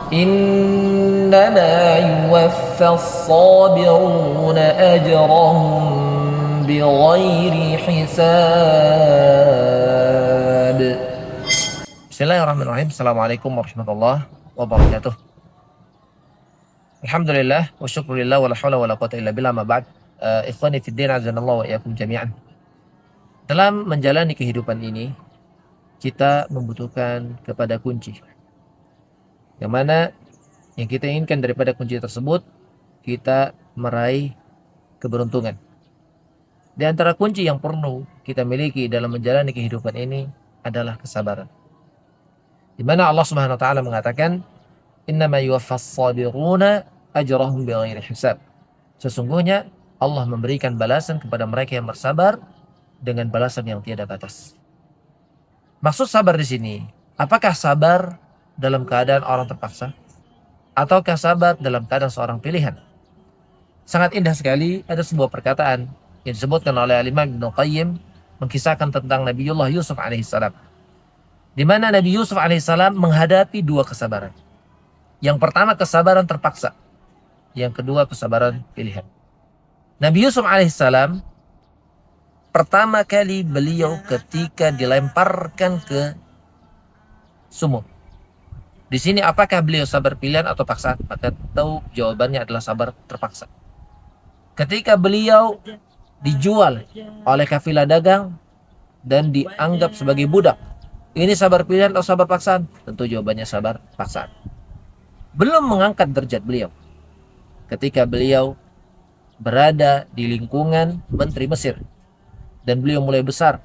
إنما يوفى الصابرون أجرهم بغير حساب. Bismillahirrahmanirrahim. Assalamualaikum warahmatullahi wabarakatuh. Alhamdulillah wa syukurillah wa la hawla wa la quwwata illa billah, ma ba'd. Ikhwani fid din, azanallahu wa iyyakum jami'an. Dalam menjalani kehidupan ini, kita membutuhkan kepada kunci. Yang mana yang kita inginkan daripada kunci tersebut, kita meraih keberuntungan. Di antara kunci yang perlu kita miliki dalam menjalani kehidupan ini adalah kesabaran. Di mana Allah Subhanahu wa taala mengatakan, "Innama yuwaffas sabiruna ajrahum bighairi hisab." Sesungguhnya Allah memberikan balasan kepada mereka yang bersabar dengan balasan yang tiada batas. Maksud sabar di sini, apakah sabar dalam keadaan orang terpaksa, ataukah sabar dalam keadaan seorang pilihan? Sangat indah sekali, ada sebuah perkataan yang disebutkan oleh Imam Ibnu Qayyim mengkisahkan tentang Nabiullah Yusuf alaihissalam, di mana Nabi Yusuf alaihissalam menghadapi dua kesabaran. Yang pertama kesabaran terpaksa, yang kedua kesabaran pilihan. Nabi Yusuf alaihissalam pertama kali beliau ketika dilemparkan ke sumur. Di sini apakah beliau sabar pilihan atau paksaan? Maka tahu jawabannya adalah sabar terpaksa. Ketika beliau dijual oleh kafilah dagang dan dianggap sebagai budak, ini sabar pilihan atau sabar paksaan? Tentu jawabannya sabar paksaan. Belum mengangkat derajat beliau ketika beliau berada di lingkungan menteri Mesir dan beliau mulai besar,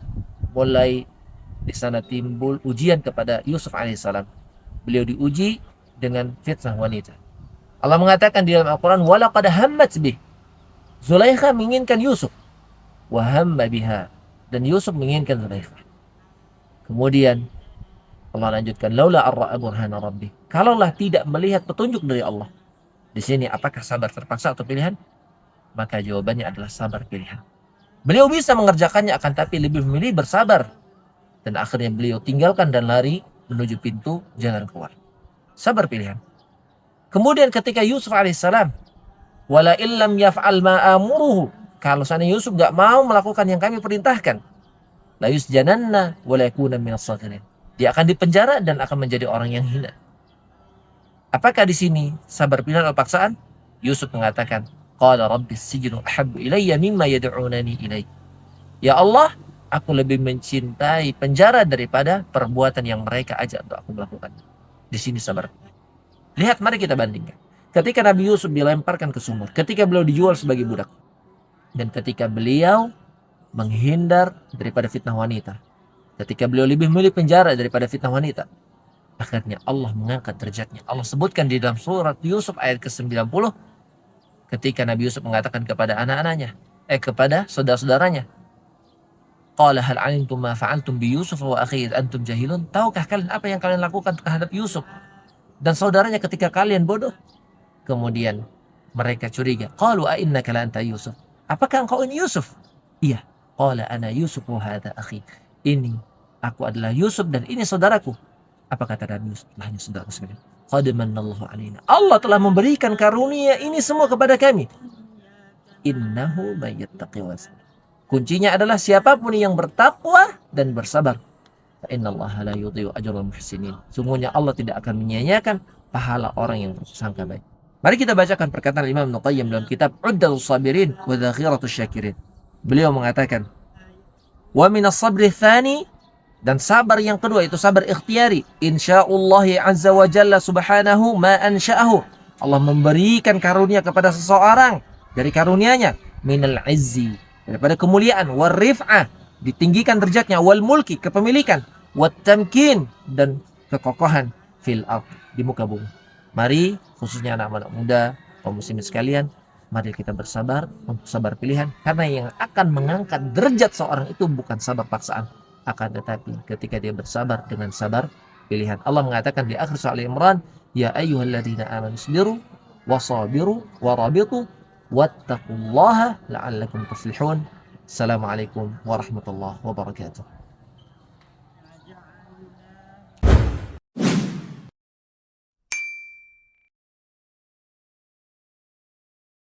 mulai di sana timbul ujian kepada Yusuf alaihissalam. Beliau diuji dengan fitnah wanita. Allah mengatakan di dalam Al-Quran, "Walaqad hammat bih." Zulaikha menginginkan Yusuf, wa hamma biha, dan Yusuf menginginkan Zulaikha. Kemudian Allah lanjutkan, "Laula ar-ra'a burhana rabbi." Kalaulah tidak melihat petunjuk dari Allah. Di sini apakah sabar terpaksa atau pilihan? Maka jawabannya adalah sabar pilihan. Beliau bisa mengerjakannya, akan tapi lebih memilih bersabar. Dan akhirnya beliau tinggalkan dan lari menuju pintu jalan keluar. Sabar pilihan. Kemudian ketika Yusuf alaihissalam, wala illam yaf'al ma amuruhu, kalau sana Yusuf gak mau melakukan yang kami perintahkan, la yusjananna wa la yakuna minas sagirin, dia akan dipenjara dan akan menjadi orang yang hina. Apakah di sini sabar pilihan atau paksaan? Yusuf mengatakan, qala rabbis sijnu ahabbu ilayya mimma yad'unani ilayhi. Ya Allah, aku lebih mencintai penjara daripada perbuatan yang mereka ajak untuk aku melakukan. Di sini sabar. Lihat, mari kita bandingkan. Ketika Nabi Yusuf dilemparkan ke sumur, ketika beliau dijual sebagai budak, dan ketika beliau menghindar daripada fitnah wanita, ketika beliau lebih memilih penjara daripada fitnah wanita, akhirnya Allah mengangkat derajatnya. Allah sebutkan di dalam surat Yusuf ayat ke-90, ketika Nabi Yusuf mengatakan kepada anak-anaknya, kepada saudara-saudaranya, qala hal 'alimtum ma fa'altum bi Yusuf wa akhihi antum jahilun. Tahukah kalian apa yang kalian lakukan terhadap Yusuf dan saudaranya ketika kalian bodoh? Kemudian mereka curiga. Qalu a innaka la anta Yusuf. Apakah engkau ini Yusuf? Iya. Qala ana Yusuf wa hadha akhi. Ini aku adalah Yusuf dan ini saudaraku. Apa kata Nabi Yusuf? Hanya saudara sekalian. Qad manallahu alaina. Allah telah memberikan karunia ini semua kepada kami. Innahu may yattaqi wa yasbir. Kuncinya adalah siapapun yang bertakwa dan bersabar. Innallaha la yudhi'u ajral muhsinin. Sungguhnya Allah tidak akan menyia-nyiakan pahala orang yang bersangka baik. Mari kita bacakan perkataan Imam Ibnu Qayyim dalam kitab Uddatus Sabirin wa Dzakhiratus Syakirin. Beliau mengatakan, "Wa minas sabri tsani," dan sabar yang kedua itu sabar ikhtiyari. Insya'Allah azza wa jalla subhanahu ma ansha'ahu. Allah memberikan karunia kepada seseorang dari karunia-Nya, minal izzi, daripada kemuliaan, wal rif'ah, ditinggikan derajatnya, wal mulki, kepemilikan, wat tamkin, dan kekokohan, fil ard, di muka bumi. Mari khususnya anak-anak muda, kaum muslimin sekalian, mari kita bersabar untuk sabar pilihan, karena yang akan mengangkat derajat seorang itu bukan sabar paksaan, akan tetapi ketika dia bersabar dengan sabar pilihan. Allah mengatakan di akhir surah Al-Imran, ya ayyuhalladzina amanu sabiru wasabiru warabitu wattaqullaha la'allakum tuflihun. Assalamualaikum warahmatullahi wabarakatuh.